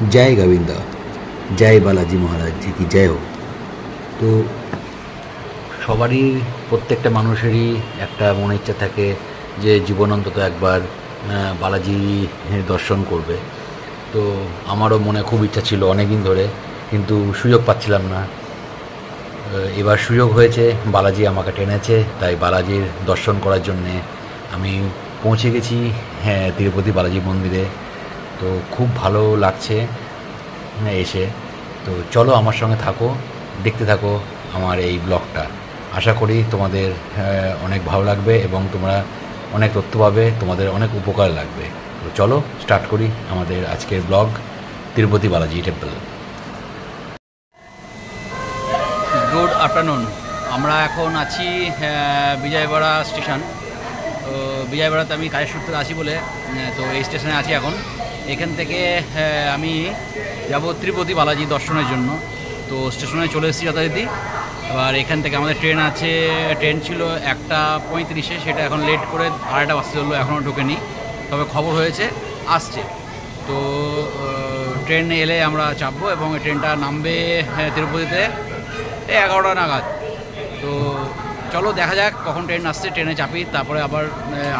जय गोविंदा, जय बालाजी महाराज जी की जय हो। तो সবারই প্রত্যেকটা মানুষেরই একটা মনে ইচ্ছা থাকে যে জীবন অন্তত একবার বালাজি দর্শন করবে। তো আমারও মনে খুব ইচ্ছা ছিল অনেক দিন ধরে, কিন্তু সুযোগ পাচ্ছিলাম না। এবার সুযোগ হয়েছে, বালাজি আমাকে টেনেছে, তাই বালাজির দর্শন করার জন্যে আমি পৌঁছে গেছি তিরুপতি বালাজি মন্দিরে। তো খুব ভালো লাগছে এসে। তো চলো আমার সঙ্গে থাকো, দেখতে থাকো আমার এই ব্লগটা। আশা করি তোমাদের অনেক ভালো লাগবে এবং তোমরা অনেক তথ্য পাবে, তোমাদের অনেক উপকার লাগবে। তো চলো স্টার্ট করি আমাদের আজকের blog Tirupati Balaji temple. Good afternoon. আমরা এখন আছি বিজয়বাড়া স্টেশন। তো বিজয়বাড়াতে আমি কাজের সূত্রে আছি বলে তো এই স্টেশনে আছি এখন। এখান থেকে আমি যাব তিরুপতি বালাজি দর্শনের জন্য। তো স্টেশনে চলে এসেছি যথারীতি। এবার এখান থেকে আমাদের ট্রেন আছে, ট্রেন ছিল 1:35, সেটা এখন লেট করে 2:30 বাজতে চললো, এখনও ঢোকেনি, তবে খবর হয়েছে আসছে। তো ট্রেন এলে আমরা চাপবো এবং এই ট্রেনটা নামবে তিরুপতিতে 11টা নাগাদ। তো চলো দেখা যাক কখন ট্রেন আসছে, ট্রেনে চাপি, তারপরে আবার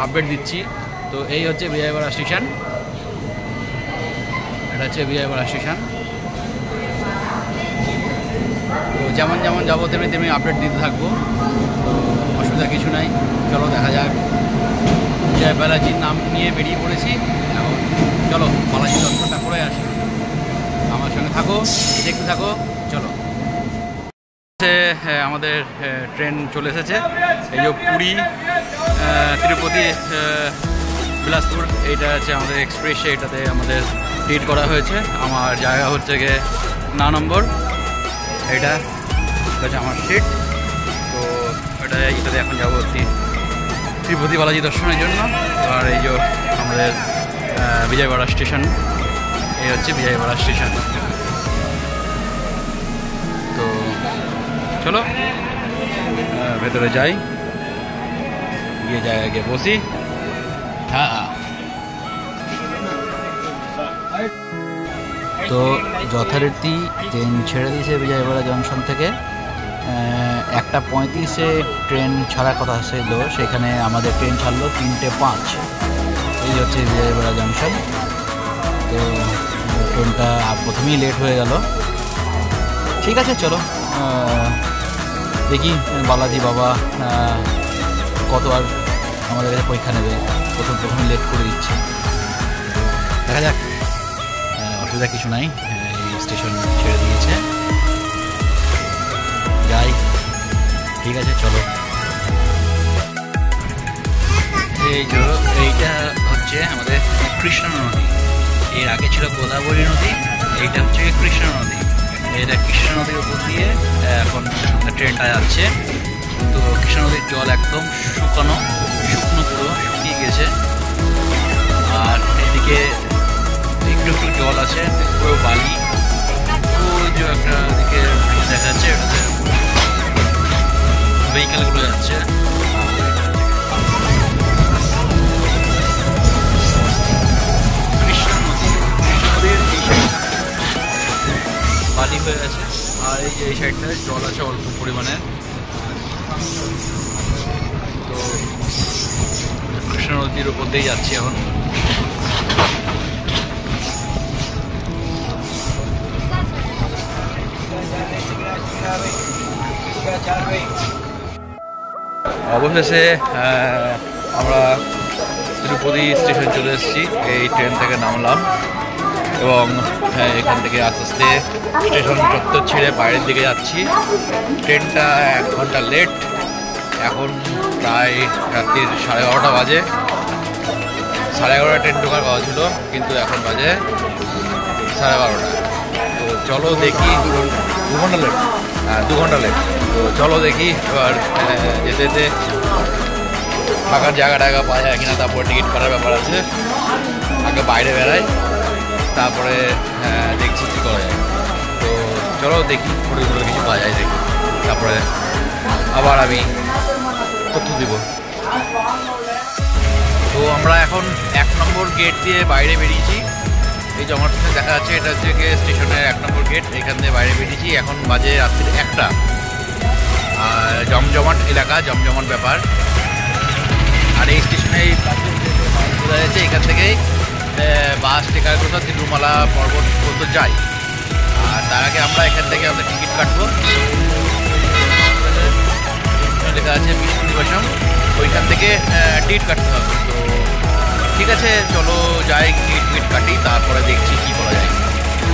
আপডেট দিচ্ছি। তো এই হচ্ছে বিজয়বাড়া স্টেশন, এটা হচ্ছে বিজয়বাড়া স্টেশন। তো যেমন যেমন যাবো তেমনি তেমনি আপডেট দিতে থাকবো, তো অসুবিধা কিছু নাই। চলো দেখা যাক। বিজয় বালাজির নাম নিয়ে বেরিয়ে পড়েছি এখন। চলো বালাজি দর্শনটা করে আসি, আমার সঙ্গে থাকো, দেখতে থাকো। চলো আমাদের ট্রেন চলে এসেছে। এই যে পুরী তিরুপতি বিলাসপুর, এইটা হচ্ছে আমাদের এক্সপ্রেসে, এটাতে আমাদের টিকিট করা হয়েছে। আমার জায়গা হচ্ছে গিয়ে 9 নম্বর, এটা হচ্ছে আমার সিট। তো এটাতে এখন যাবো তিরুপতি বালাজি দর্শনের জন্য। আর এই যে আমাদের বিজয়বাড়া স্টেশন, এই হচ্ছে বিজয়বাড়া স্টেশন। তো চলো ভেতরে যাই, গিয়ে জায়গায় গিয়ে বসি। হ্যাঁ, তো যথারীতি ট্রেন ছেড়ে দিয়েছে বিজয়বাড়া জংশন থেকে। 1:35 ট্রেন ছাড়ার কথা ছিল, সেখানে আমাদের ট্রেন ছাড়লো 3:05। এই হচ্ছে বিজয়বাড়া জংশন। তো ট্রেনটা প্রথমেই লেট হয়ে গেল। ঠিক আছে, চলো দেখি বালাজি বাবা কত আর আমাদের কাছে পরীক্ষা নেবে। প্রথমে লেট করে দিচ্ছে, দেখা যাক। অসুবিধা কিছু নাই, এই স্টেশন ছেড়ে দিয়েছে, যাই। ঠিক আছে, চলো। এইটা হচ্ছে আমাদের কৃষ্ণ নদী। এর আগে ছিল গোদাবরী নদী, এইটা হচ্ছে কৃষ্ণ নদী। এটা কৃষ্ণ নদীর উপর দিয়ে এখন ট্রেনটা যাচ্ছে। তো কৃষ্ণ নদীর জল একদম শুকনো পুরো শুকিয়ে গেছে। আর এদিকে একটু একটু জল আছে, পুরো বালি। ওই যে একটা দিকে দেখা যাচ্ছে, এটাতে ভেহিকেলগুলো যাচ্ছে। কৃষ্ণ নদীর বালি হয়ে গেছে। আর এই যে এই সাইডটায় জল আছে অল্প পরিমাণে। তো কৃষ্ণ নদীর উপর দিয়েই যাচ্ছি এখন। অবশেষে আমরা তিরুপতি স্টেশন চলে এসেছি। এই ট্রেন থেকে নামলাম এবং এখান থেকে আস্তে আস্তে স্টেশন চত্বর ছেড়ে বাইরের দিকে যাচ্ছি। ট্রেনটা 1 ঘন্টা লেট। এখন প্রায় রাত্রির 11:30 বাজে। 11:30 ট্রেন ঢোকার কথা ছিল, কিন্তু এখন বাজে 12:30। তো চলো দেখি। 2 ঘন্টা লেট, 2 ঘন্টা লেট। তো চলো দেখি এবার যেতে যেতে থাকার জায়গা পাওয়া যায় কিনা, তারপরে টিকিট করার ব্যাপার আছে। আগে বাইরে বেড়াই, তারপরে দেখছি কী করা যায়। তো চলো দেখি, ঘুরে কিছু পাওয়া যায় দেখি, তারপরে আবার আমি তথ্য দিব। তো আমরা এখন 1 নম্বর গেট দিয়ে বাইরে বেরিয়েছি। এই যে আমার পিছনে দেখা যাচ্ছে এটা হচ্ছে গিয়ে স্টেশনের 1 নম্বর গেট। এখান থেকে বাইরে বেরিয়েছি, এখন বাজে রাত্রির 1টা। আর জমজমাট এলাকা, জমজমাট ব্যাপার। আর এই স্টেশনে বোঝা যাচ্ছে এখান থেকেই বাস টেকার কোথা তিরুমালা পর্বত পর্যন্ত যাই। আর তার আগে আমরা এখান থেকে আমাদের টিকিট কাটবো। লেখা আছে বিষ্ণু নিবাসম, ওইখান থেকে টিকিট কাটতে হবে। তো ঠিক আছে, চলো যাই, টিকিট কাটি, তারপরে দেখছি কী করা যায়।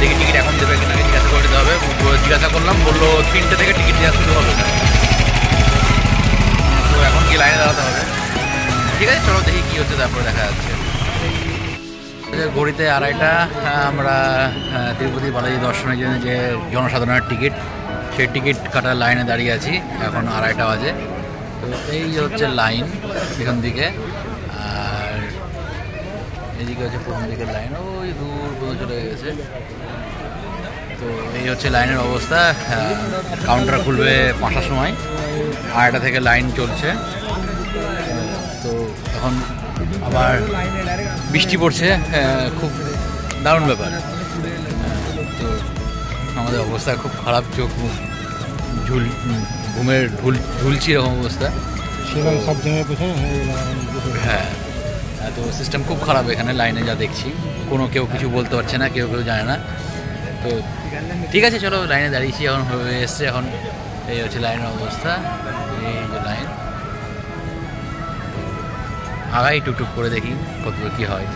দেখি টিকিট এখন দেবে কিনা জিজ্ঞাসা করে দিতে হবে। জিজ্ঞাসা করলাম, বললো 3টে থেকে টিকিট দেওয়া শুরু হবে। তো এখন কি লাইনে দাঁড়াতে হবে। ঠিক আছে, চলো দেখি কী হচ্ছে, তারপরে দেখা যাচ্ছে। ঘড়িতে 2:30। আমরা তিরুপতি বালাজি দর্শনের জন্য যে জনসাধারণের টিকিট, সেই টিকিট কাটার লাইনে দাঁড়িয়ে আছি। এখন 2:30 বাজে। তো এই যে হচ্ছে লাইন পেছন দিকে, আর এদিকে হচ্ছে প্রথম দিকের লাইন, ওই দূর পর্যন্ত চলে গেছে। তো এই হচ্ছে লাইনের অবস্থা। কাউন্টার খুলবে 5টার সময়, 2:30 থেকে লাইন চলছে। তো এখন আবার বৃষ্টি পড়ছে, খুব দারুণ ব্যাপার। তো আমাদের অবস্থা খুব খারাপ, চোখ মুখ ঘুমের ঝুলছি এরকম অবস্থা। সব জায়গায় হ্যাঁ, তো সিস্টেম খুব খারাপ এখানে লাইনে, যা দেখছি। কেউ কিছু বলতে পারছে না, কেউ জানে না। তো ঠিক আছে, চলো লাইনে দাঁড়িয়েছি, এখন হয়ে এসছে। এখন এই হচ্ছে লাইনের অবস্থা, এই যে লাইন। আগাই টুকটুক করে দেখি কতদূর কী হয়।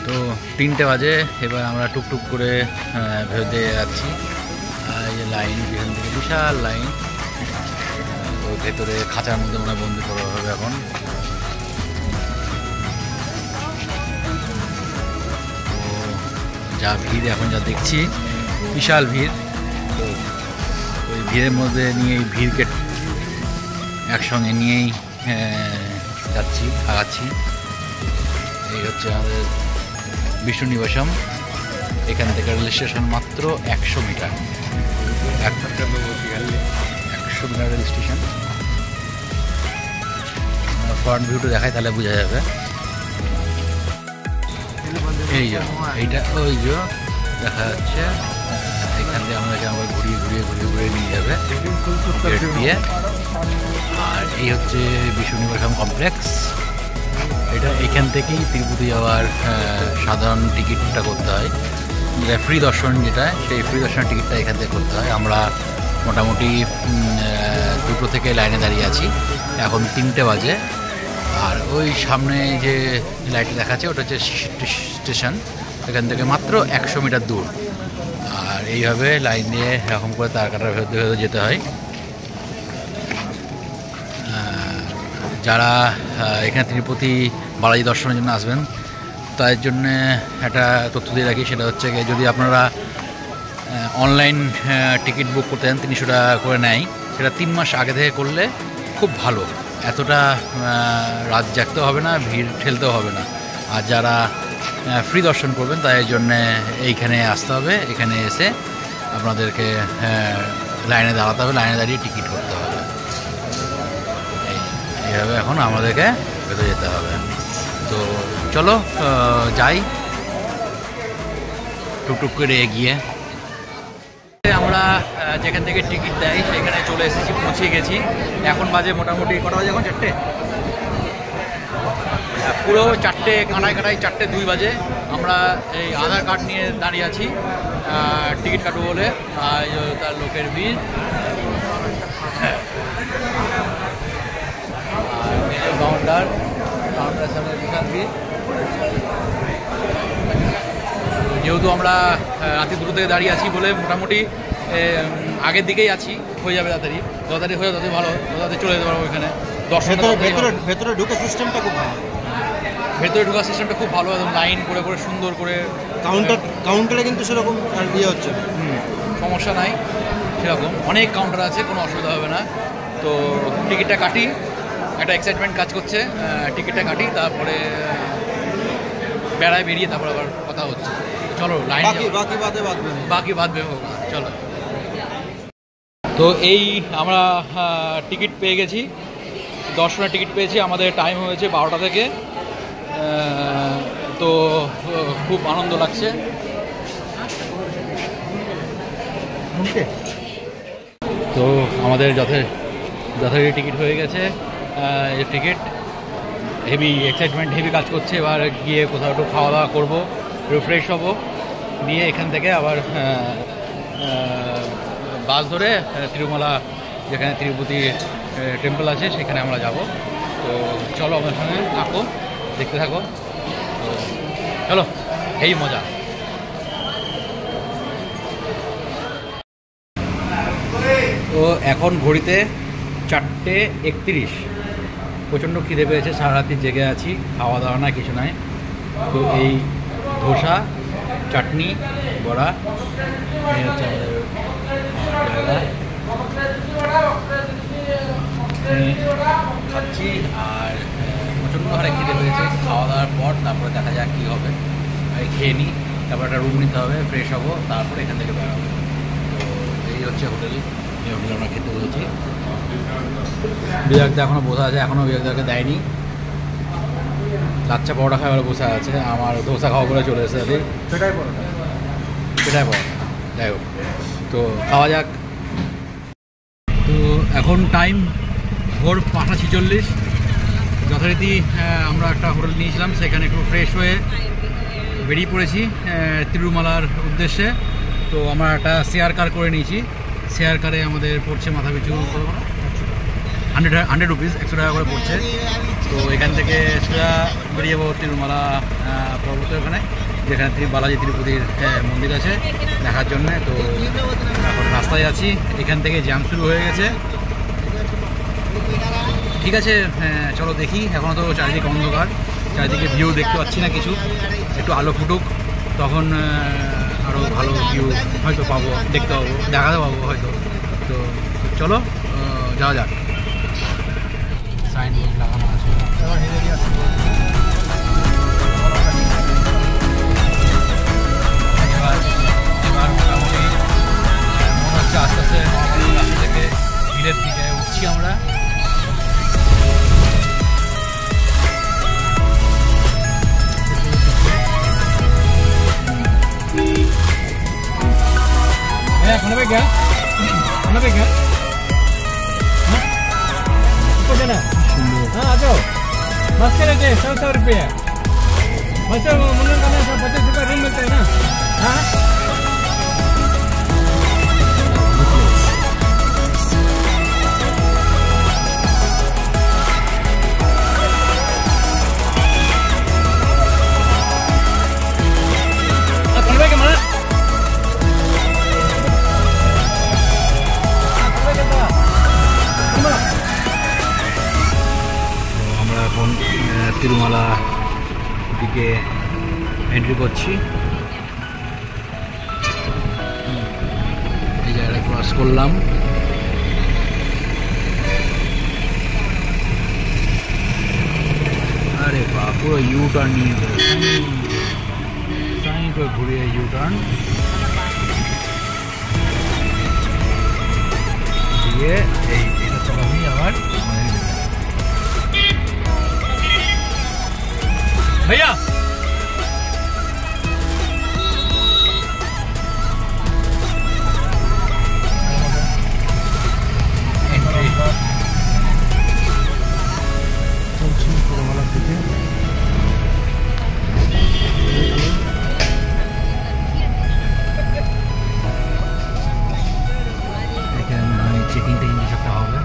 তো 3টে বাজে, এবার আমরা টুকটুক করে ভেতর দিয়ে যাচ্ছি। আর এই যে লাইন, এখান থেকে বিশাল লাইন। তো ভেতরে খাঁচার মধ্যে মনে বন্দি করা হবে এখন। তো যা ভিড় এখন যা দেখছি, বিশাল ভিড়। তো ওই ভিড়ের মধ্যে নিয়ে এই ভিড়কে একসঙ্গে নিয়েই যাচ্ছি, আগাচ্ছি। এই হচ্ছে আমাদের বিষ্ণু নিবাসম। এখান থেকে রেল স্টেশন মাত্র 100 meter. 100 meter rail station. Front ভিউটা দেখায়, তাহলে বোঝা যাবে। এই যে এইটা, ওই যে দেখা যাচ্ছে। এখান থেকে আমাদেরকে আবার ঘুরিয়ে নিয়ে যাবে গেট দিয়ে। আর এই হচ্ছে বিষ্ণু নিবাসম কমপ্লেক্স। এটা এখান থেকেই তিরুপতি যাওয়ার সাধারণ টিকিটটা করতে হয়, ফ্রি দর্শন যেটা, সেই ফ্রি দর্শনের টিকিটটা এখান থেকে করতে হয়। আমরা মোটামুটি 2টো থেকে লাইনে দাঁড়িয়ে আছি, এখন 3টে বাজে। আর ওই সামনে যে লাইটটা দেখাচ্ছে ওটা হচ্ছে স্টেশন, এখান থেকে মাত্র 100 মিটার দূর। আর এইভাবে লাইন দিয়ে এরকম করে তার কাটার ভেতরে যেতে হয়। যারা এখানে তিরুপতি বালাজি দর্শনের জন্য আসবেন, তাদের জন্য একটা তথ্য দিয়ে রাখি। সেটা হচ্ছে যদি আপনারা অনলাইন টিকিট বুক করতে চান, 300 টাকা করে নেয়। সেটা 3 মাস আগে থেকে করলে খুব ভালো। এতটা রাত জাগতেও হবে না, ভিড় ঠেলতেও হবে না। আর যারা ফ্রি দর্শন করবেন, তাদের জন্যে এইখানে আসতে হবে। এখানে এসে আপনাদেরকে লাইনে দাঁড়াতে হবে, লাইনে দাঁড়িয়ে টিকিট করতে হবে। এইভাবে এখন আমাদেরকে ভেতরে যেতে হবে। তো চলো যাই টুকটুক করে এগিয়ে। আমরা যেখান থেকে টিকিট দেয় সেখানে চলে এসেছি, পৌঁছে গেছি। এখন বাজে মোটামুটি কটা বাজে? এখন 4টে, পুরো 4টে কানায় 4টে 2 বাজে। আমরা এই আধার কার্ড নিয়ে দাঁড়িয়ে আছি টিকিট কাটবো বলে। তার লোকের ভিড়, কাউন্টার সামনে বিশাল ভিড়। যেহেতু আমরা রাতে 2টো থেকে দাঁড়িয়ে আছি বলে মোটামুটি আগের দিকেই আছি, হয়ে যাবে তাড়াতাড়ি হয়ে যাবে, তাড়াতাড়ি ভালো, তাড়াতাড়ি চলে যেতে পারবো এখানে। ভেতরে ঢোকার সিস্টেমটা খুব ভালো, ভেতরে ঢোকার সিস্টেমটা খুব ভালো, একদম লাইন করে সুন্দর করে। কাউন্টারে কিন্তু সেরকম ইয়ে হচ্ছে, সমস্যা নাই সেরকম, অনেক কাউন্টার আছে, কোনো অসুবিধা হবে না। তো টিকিটটা কাটি, একটা এক্সাইটমেন্ট কাজ করছে। টিকিটটা কাটি, তারপরে বেরিয়ে তারপর আবার কথা হচ্ছে। চলো লাইন, বাকি বাদ দেবো, চলো। তো এই আমরা টিকিট পেয়ে গেছি, দর্শনের টিকিট পেয়েছি। আমাদের টাইম হয়েছে 12টা থেকে। তো খুব আনন্দ লাগছে। তো আমাদের যথারীতি টিকিট হয়ে গেছে। এই টিকিট হেভি এক্সাইটমেন্ট, হেভি কাজ করছে। এবার গিয়ে কোথাও একটু খাওয়া দাওয়া করবো, রিফ্রেশ হবো, নিয়ে এখান থেকে আবার বাস ধরে তিরুমালা, যেখানে তিরুপতি টেম্পল আছে সেখানে আমরা যাব। তো চলো আমার সঙ্গে থাকো, দেখতে থাকো। তো চলো, এই মজা। তো এখন ঘড়িতে 4:31। প্রচণ্ড খিদে পেয়েছে, সারা রাতি জেগে আছি, খাওয়া দাওয়া না কিছু নাই। তো এই ধোসা, চাটনি, বড়া, এই হচ্ছে আমাদের জায়গা। খাচ্ছি আর প্রচণ্ড হারে খিদে পেয়েছে। খাওয়া দাওয়ার পর তারপরে দেখা যাক কী হবে। খেয়ে নিই, তারপর একটা রুম নিতে হবে, ফ্রেশ হবো, তারপরে এখান থেকে বেরোবো। তো এই হচ্ছে হোটেল, এই হোটেলে আমরা খেতে বসেছি। বিরাগদা এখনও বসে আছে, এখনও বিরাগদাকে দেয়নি। লাচ্চা পরোটা খাওয়া বসে আছে, আমার ধোসা খাওয়া করে চলে এসেছে। সেটাই পরোটা, যাই হোক, তো খাওয়া যাক। তো এখন টাইম ভোর 5:46। যথারীতি আমরা একটা হোটেল নিয়েছিলাম, সেখানে একটু ফ্রেশ হয়ে বেরিয়ে পড়েছি তিরুমালার উদ্দেশ্যে। তো আমরা একটা শেয়ার কার করে নিয়েছি। শেয়ার কারে আমাদের পড়ছে মাথা পিছু 100 রুপিস, 100 টাকা করে পড়ছে। তো এখান থেকে সোজা বেরিয়ে যাবো তিরুমালা পর্বতের ওখানে, যেখানে বালাজি তিরুপতির মন্দির আছে দেখার জন্যে। তো এখন রাস্তায় আছি, এখান থেকে জ্যাম শুরু হয়ে গেছে। ঠিক আছে, চলো দেখি। এখনও তো চারিদিকে অন্ধকার, চারিদিকে ভিউ দেখতে পাচ্ছি না কিছু। একটু আলো ফুটুক, তখন আরও ভালো ভিউ হয়তো পাবো, দেখতে পাবো, দেখাতে পাবো হয়তো। তো চলো যাওয়া যাক। সাইনবোর্ড লাগানো আছে। এবার মোটামুটি মনে হচ্ছে আস্তে আস্তে রাস্তা থেকে হিলের দিকে উঠছি আমরা। खाना पे क्या? खाना पे क्या? हाँ? इसको देना? हाँ आ जाओ। मस्त रहते हैं, 100 रुपये। मस्त मुन्नन खाना 50 रुपये रूम मिलता है ना? हाँ? खाना के माना? আমরা এখন তিরুমালা দিকে এন্ট্রি করছি। এই জায়গাটা ক্রস করলাম। আরে বাপ, পুরো ইউ টার্ন নিয়ে সাইন করে ঘুরিয়ে ইউ টার্ন দিয়ে এটা চলাবি আবার भैया। चेकिंग टेकिंग सब होगा।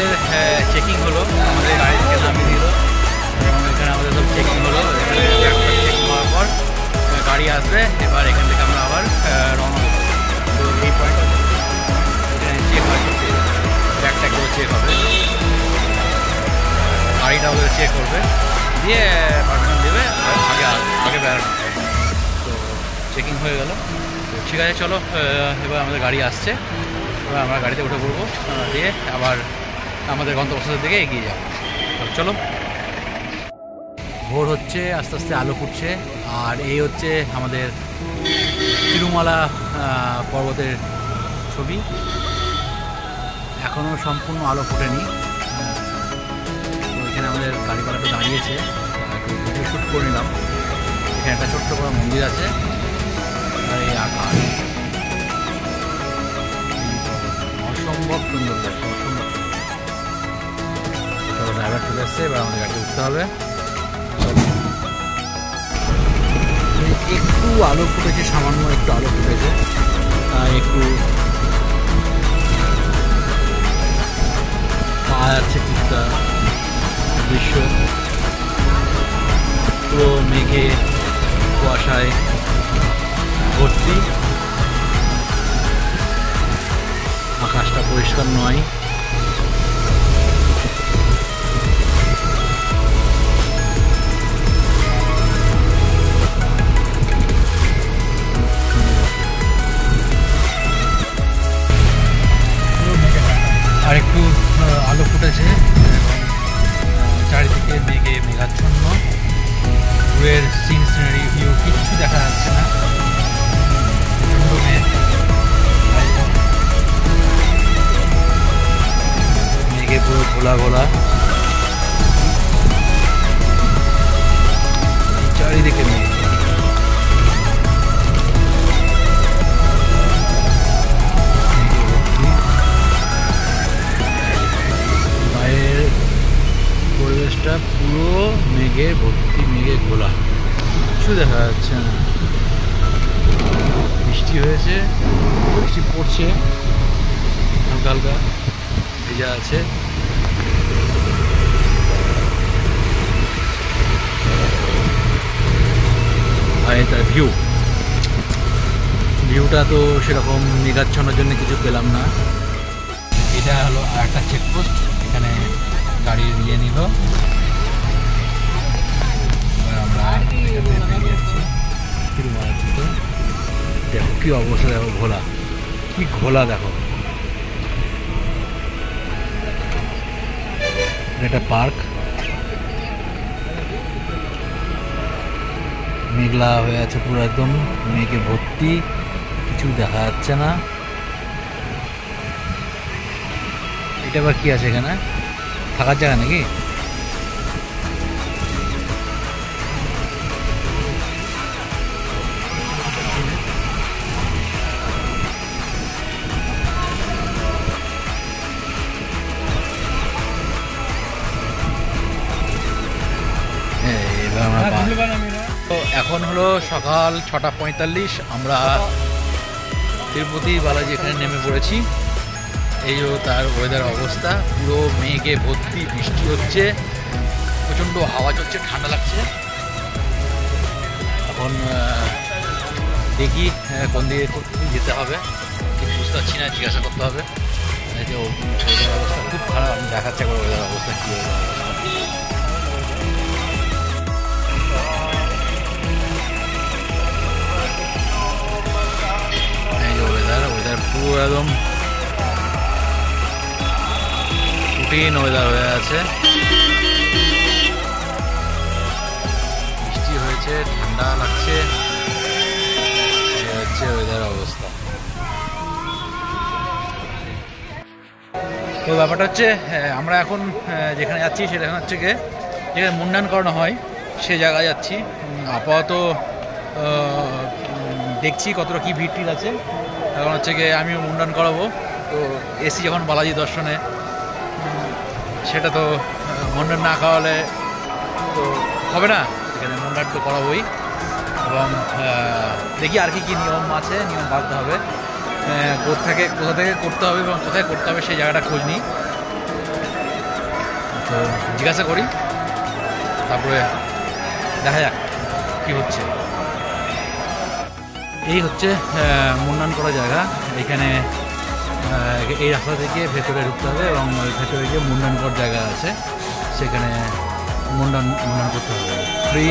আমাদের চেকিং হলো, আমাদের গাড়ি থেকে নামিয়ে দিল এবং এখানে আমাদের সব চেকিং হলো। এখানে চেকিং হওয়ার পর গাড়ি আসবে, এবার এখান থেকে আমরা আবার রওনা দেবো। তো এই পয়েন্টটা এখানে চেক হয়, ব্যাগ ট্যাগ করে চেক হবে, গাড়িটা ওদের চেক করবে, দিয়ে পারমিশন দেবে আগে বেড়ানো। তো চেকিং হয়ে গেল। তো ঠিক আছে, চলো এবার আমাদের গাড়ি আসছে, এবার আমরা গাড়িতে উঠে পড়বো, দিয়ে আবার আমাদের গন্তব্যস্থলের দিকে এগিয়ে যাবো। চলো। ভোর হচ্ছে, আস্তে আস্তে আলো ফুটছে, আর এই হচ্ছে আমাদের তিরুমালা পর্বতের ছবি। এখনও সম্পূর্ণ আলো ফোটেনি। তো এখানে আমাদের গাড়িওয়ালাটা দাঁড়িয়েছে, একটু ভিডিও শ্যুট করে নিলাম। এখানে একটা ছোট্ট করে মন্দির আছে, আর এই আকাশ অসম্ভব সুন্দর লাগছে, অসম্ভব। চলো, ড্রাইভার চলে এসছে, এবার আমাদের গাড়িতে উঠতে হবে। একটু আলো ফুটেছে, সামান্য একটু আলো ফুটেছে, একটু পাওয়া যাচ্ছে কিছুটা দৃশ্য। পুরো মেঘে কুয়াশায় ভর্তি, আকাশটা পরিষ্কার নয়। আর একটু আলো ফুটেছে এবং চারিদিকে মেঘে মেঘাচ্ছন্ন, দূরের সিনারি ভিউ কিচ্ছু দেখা যাচ্ছে না। মেঘে পুরো ঘোলা ঘোলা, চারিদিকে মেঘ। পরিবেশটা পুরো মেঘে ভর্তি, মেঘে ঘোলা, কিছু দেখা যাচ্ছে না। বৃষ্টি হয়েছে, বৃষ্টি পড়ছে, হালকা হালকা ভেজা আছে। আর তার ভিউটা তো সেরকম মেঘাচ্ছন্নের জন্য কিছু পেলাম না। এটা হলো আর একটা চেকপোস্ট, এখানে গাড়ি দিয়ে নিল, আমরা বেরিয়ে যাচ্ছি তিরুমালা থেকে। দেখো কি অবস্থা, দেখো ঘোলা, কি ঘোলা দেখো। এটা পার্ক, মেঘলা হয়ে আছে পুরো, একদম মেঘে ভর্তি, কিছু দেখা যাচ্ছে না। এটা আবার কি আছে এখানে, থাকার জায়গা নাকি? এবার আমরা তো এখন হলো সকাল 6:45, আমরা তিরুপতি বালাজি এখানে নেমে পড়েছি। এই যে তার ওয়েদার অবস্থা, পুরো মেঘে ভর্তি, বৃষ্টি হচ্ছে, প্রচণ্ড হাওয়া চলছে, ঠান্ডা লাগছে। এখন দেখি কোন দিকে যেতে হবে, ঠিক বুঝতে পারছি না, জিজ্ঞাসা করতে হবে। এই যে ওয়েদার অবস্থা খুব খারাপ, আমি দেখাচ্ছি একবার ওয়েদার অবস্থা কী হবে। এই যে ওয়েদার পুরো একদম কঠিন ওয়েদার হয়ে আছে, বৃষ্টি হয়েছে, ঠান্ডা লাগছে, হচ্ছে ওয়েদার অবস্থা। তো ব্যাপারটা হচ্ছে আমরা এখন যেখানে যাচ্ছি সেটা হচ্ছে গিয়ে যেখানে মুন্ডান করানো হয় সে জায়গায় যাচ্ছি। আপাতত দেখছি কতটা কী ভিড় টির আছে, এখন হচ্ছে গিয়ে আমিও মুন্ডান করাবো। তো এসি যখন বালাজি দর্শনে, সেটা তো মুন্ডান না খাওয়ালে তো হবে না, এখানে মুন্ডান তো করাবোই। এবং দেখি আর কি নিয়ম আছে, নিয়ম বাঁধতে হবে, কোথা থেকে করতে হবে এবং কোথায় করতে হবে সেই জায়গাটা খোঁজ নিই। তো জিজ্ঞাসা করি, তারপরে দেখা যাক কী হচ্ছে। এই হচ্ছে মুন্ডান করা জায়গা। এখানে এই রাস্তা থেকে ভেতরে ঢুকতে হবে এবং ভেতরে গিয়ে মুন্ডান করার জায়গা আছে, সেখানে মুন্ডান করতে হবে। ফ্রি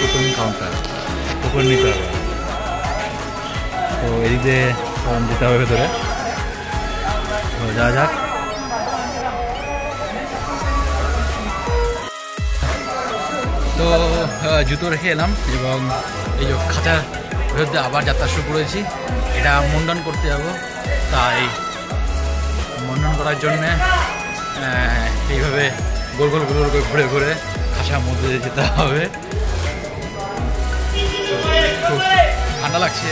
টোকেন কাউন্টার, টোকেন নিতে হবে। তো এদিক দিয়ে যেতে হবে ভেতরে, যাওয়া যাক। তো জুতো রেখে এলাম এবং এই যে খাঁচার বিরুদ্ধে আবার যাত্রা শুরু করেছি। এটা মুন্ডন করতে যাব, তাই মুন্ডন করার জন্যে এইভাবে গোল গোল গোল করে ঘুরে ঘুরে খাঁচার মধ্যে যেতে হবে। খুব ঠান্ডা লাগছে,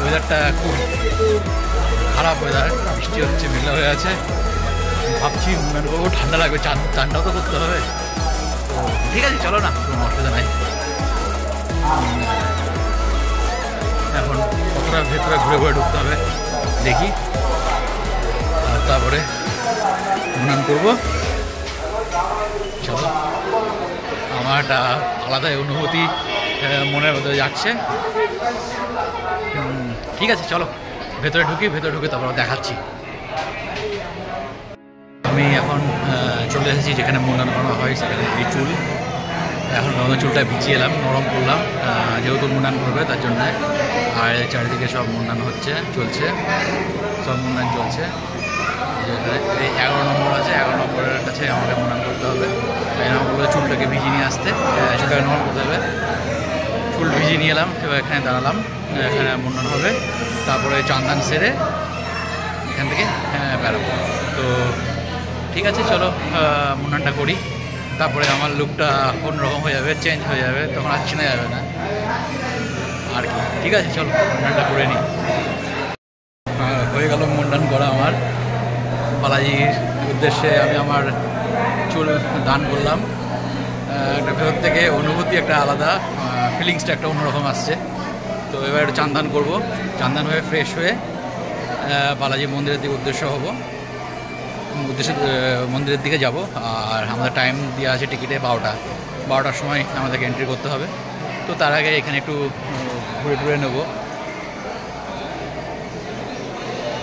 ওয়েদারটা খুব খারাপ ওয়েদার, বৃষ্টি হচ্ছে, মেঘলা হয়ে আছে। ভাবছি মুন্ডন করবো, ঠান্ডা লাগবে, চানটাও তো করতে হবে। তো ঠিক আছে, চলো না, কোনো অসুবিধা নাই। এখন কতটা ভেতরে ঘুরে ঘুরে ঢুকতে হবে দেখি, আর তারপরে মুন্ডন করবো। চলো, আমার একটা আলাদা অনুভূতি মনের মধ্যে যাচ্ছে। ঠিক আছে, চলো ভেতরে ঢুকি, ভেতরে ঢুকে তারপর দেখাচ্ছি। আমি এখন চলে এসেছি যেখানে মুন্ডন করা হয়, সেখানে এই চুল। এখন চুলটা ভিজিয়ে এলাম, নরম করলাম, যেহেতু মুন্ডান করবে তার জন্য। আর চারিদিকে সব মুন্ডান চলছে, সব মুন্ডান চলছে। এই 11 নম্বর আছে, 11 নম্বরের কাছে আমাকে মুন্ডান করতে হবে। এই নম্বরে চুলটাকে ভিজিয়ে নিয়ে আসতে, সেটাকে নরম করতে হবে। চুল ভিজিয়ে নিয়ে এলাম, এবার এখানে দাঁড়ালাম, এখানে মুন্ডান হবে। তারপরে চান্দান সেরে এখান থেকে বেরোবো। তো ঠিক আছে, চলো মুন্ডানটা করি, তারপরে আমার লুকটা অন্যরকম হয়ে যাবে, চেঞ্জ হয়ে যাবে, তখন আর চেনা যাবে না আর কি। ঠিক আছে, চলো মুন্ডানটা করে নিই। হয়ে গেল মুন্ডান করা আমার। বালাজির উদ্দেশ্যে আমি আমার চুল দান করলাম। একটা ভেতর থেকে অনুভূতি একটা আলাদা, ফিলিংসটা একটা অন্যরকম আসছে। তো এবার একটু চান্দান করবো, চান্দান হয়ে ফ্রেশ হয়ে বালাজি মন্দিরের দিকে মন্দিরের দিকে যাব। আর আমাদের টাইম দেওয়া আছে টিকিটে 12টার সময় আমাদেরকে এন্ট্রি করতে হবে। তো তার আগে এখানে একটু ঘুরে নেব।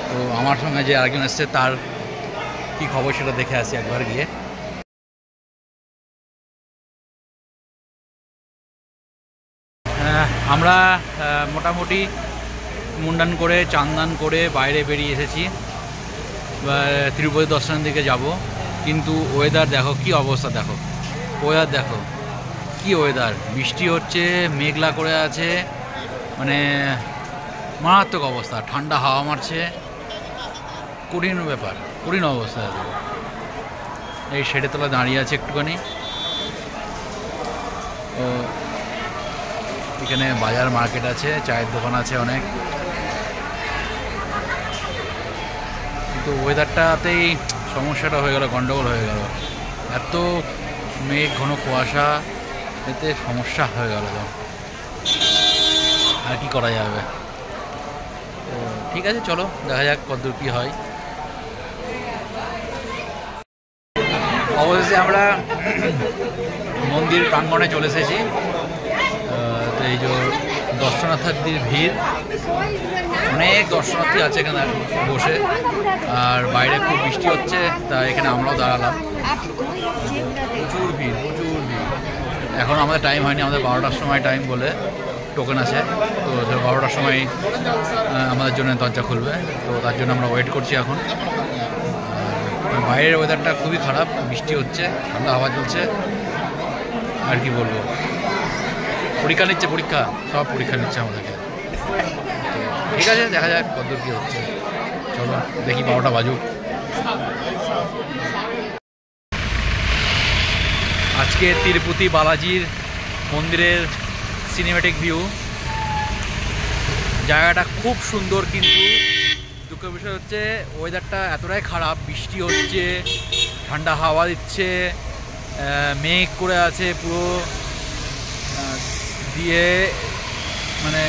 তো আমার সঙ্গে যে আরেকজন এসছে, তার কি খবর সেটা দেখে আসি একবার গিয়ে। আমরা মোটামুটি মুন্ডান করে চান্দান করে বাইরে বেরিয়ে এসেছি, তিরুপতি দর্শনের দিকে যাব। কিন্তু ওয়েদার দেখো কি অবস্থা, দেখো ওয়েদার দেখো কি ওয়েদার, বৃষ্টি হচ্ছে, মেঘলা করে আছে, মানে মারাত্মক অবস্থা, ঠান্ডা হাওয়া মারছে, কঠিন ব্যাপার, কঠিন অবস্থা। এই শেডের তলা দাঁড়িয়ে আছে একটুখানি। ও এখানে বাজার মার্কেট আছে, চায়ের দোকান আছে অনেক। কিন্তু ওয়েদারটাতেই সমস্যাটা হয়ে গেল, গন্ডগোল হয়ে গেল। এত মেঘ, ঘন কুয়াশা, এতে সমস্যা হয়ে গেল। তো আর কি করা যাবে। তো ঠিক আছে, চলো দেখা যাক কতদূর কী হয়। অবশেষে আমরা মন্দির প্রাঙ্গণে চলে এসেছি। তো এই যে দর্শনার্থীর ভিড়, অনেক দর্শনার্থী আছে এখানে বসে। আর বাইরে খুব বৃষ্টি হচ্ছে, তাই এখানে আমরাও দাঁড়ালাম। প্রচুর ভিড়, প্রচুর ভিড়। এখন আমাদের টাইম হয়নি, আমাদের 12টার সময় টাইম বলে টোকেন আছে। তো 12টার সময় আমাদের জন্য দরজা খুলবে, তো তার জন্য আমরা ওয়েট করছি এখন। বাইরের ওয়েদারটা খুবই খারাপ, বৃষ্টি হচ্ছে, ঠান্ডা হাওয়া চলছে। আর কি বলবো, পরীক্ষা নিচ্ছে, সব পরীক্ষা নিচ্ছে আমাদেরকে। ঠিক আছে, দেখা যাক কতদূর কী হচ্ছে। চলো দেখি, 12টা বাজুক। আজকে তিরুপতি বালাজির মন্দিরের সিনেমেটিক ভিউ। জায়গাটা খুব সুন্দর, কিন্তু দুঃখের বিষয় হচ্ছে ওয়েদারটা এতটাই খারাপ, বৃষ্টি হচ্ছে, ঠান্ডা হাওয়া দিচ্ছে, মেঘ করে আছে পুরো দিয়ে, মানে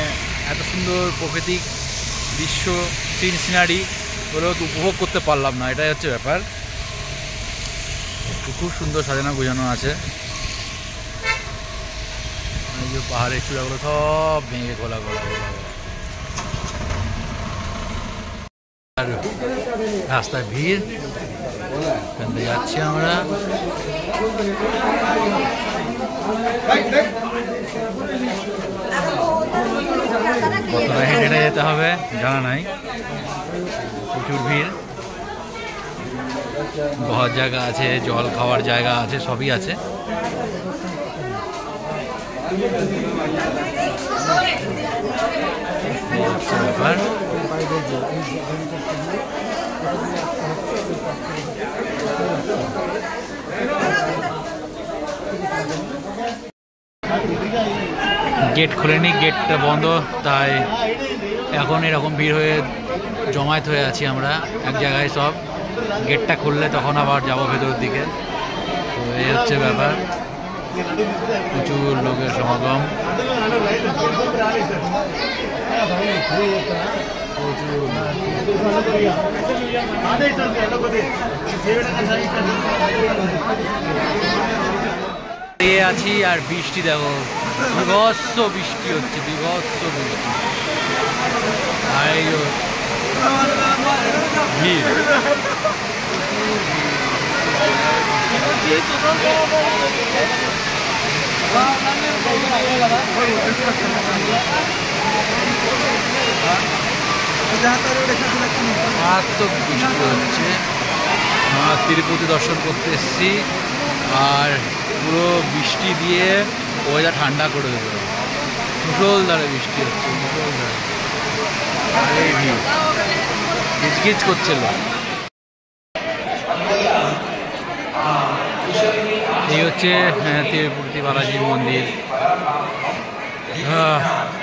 এত সুন্দর প্রাকৃতিক দৃশ্য, সিনারি ওগুলো উপভোগ করতে পারলাম না, এটাই হচ্ছে ব্যাপার। খুব সুন্দর সাজানো গোছানো আছে। এই যে পাহাড়ের চূড়াগুলো সব ভেঙে গোলা গোলা গোলা, আর রাস্তায় ভিড়। এখান থেকে যাচ্ছি আমরা। কতটা হেঁটে হেঁটে যেতে হবে জানা নাই, প্রচুর ভিড়। বসার জায়গা আছে, জল খাওয়ার জায়গা আছে, সবই আছে। ব্যাপার গেট খোলেনি, গেটটা বন্ধ, তাই এখন এরকম ভিড় হয়ে জমায়েত হয়ে আছি আমরা এক জায়গায় সব। গেটটা খুললে তখন আবার যাবো ভেতরের দিকে। তো এই হচ্ছে ব্যাপার, প্রচুর লোকের সমাগম। আছি আর বৃষ্টি দেখো, বিভৎস বৃষ্টি হচ্ছে, বিভৎস বৃষ্টি। আর এই ভিড়, মারাত্মক বৃষ্টি হচ্ছে। তিরুপতি দর্শন করতে এসেছি, আর পুরো বৃষ্টি দিয়ে ওয়েদার ঠান্ডা করে দেবে। মুষলধারে বৃষ্টি হচ্ছে, মুষলধারে। আর এই ভিড় গিজগিজ করছিল। এই হচ্ছে তিরুপতি বালাজির মন্দির।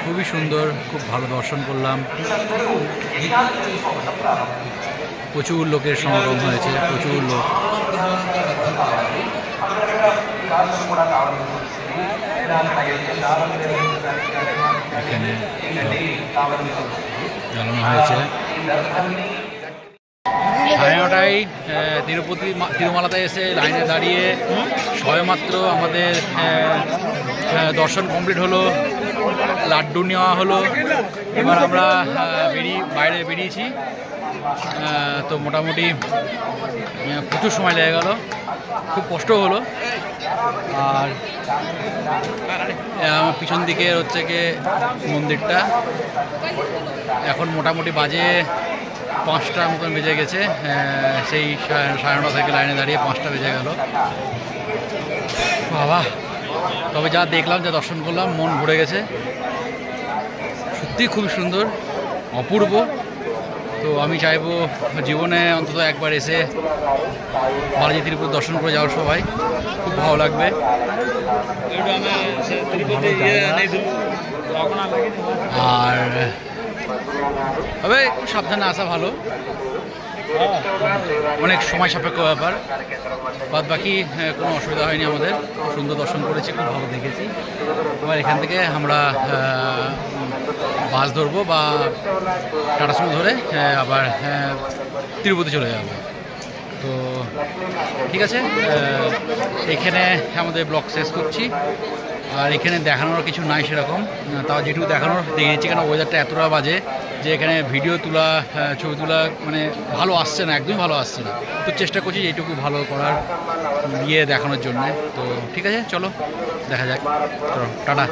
খুবই সুন্দর, খুব ভালো দর্শন করলাম। প্রচুর লোকের সমাগম হয়েছে, প্রচুর লোক। এখানে জানানো হয়েছে 9:30টায় তিরুমালাতে এসে লাইনে দাঁড়িয়ে সবেমাত্র আমাদের দর্শন কমপ্লিট হলো, লাড্ডু নেওয়া হলো। এবার আমরা বাইরে বেরিয়েছি। তো মোটামুটি প্রচুর সময় লেগে গেল, খুব কষ্ট হলো। আর আমার পিছন দিকে হচ্ছে গিয়ে মন্দিরটা। এখন মোটামুটি বাজে 5টা মতন বেজে গেছে। সেই 9:30 থেকে লাইনে দাঁড়িয়ে 5টা বেজে গেল। বাবা, তবে যা দেখলাম, যা দর্শন করলাম, মন ভরে গেছে। সত্যি খুব সুন্দর, অপূর্ব। তো আমি চাইবো জীবনে অন্তত একবার এসে বালাজি তিরুপতি দর্শন করে যাওয়ার, সবাই খুব ভালো লাগবে। আর তবে একটু সাবধানে আসা ভালো, অনেক সময় সাপেক্ষ ব্যাপার। বাদ বাকি কোনো অসুবিধা হয়নি, আমাদের সুন্দর দর্শন করেছি, খুব ভালো দেখেছি। এবার এখান থেকে আমরা বাস ধরবো বা টাটা সুমো ধরে আবার তিরুপতি চলে যাব। তো ঠিক আছে, এখানে আমাদের ব্লগ শেষ করছি। আর এখানে দেখানোর কিছু নাই সেরকম, তাও যেটুকু দেখানোর দেখেছি। কেন ওয়েদারটা এতটা বাজে যে এখানে ভিডিও তোলা, ছবি তোলা মানে ভালো আসছে না, একদমই ভালো আসছে না। তো চেষ্টা করছি এইটুকু ভালো করার, গিয়ে দেখানোর জন্যে। তো ঠিক আছে, চলো দেখা যাক, চলো টাটা।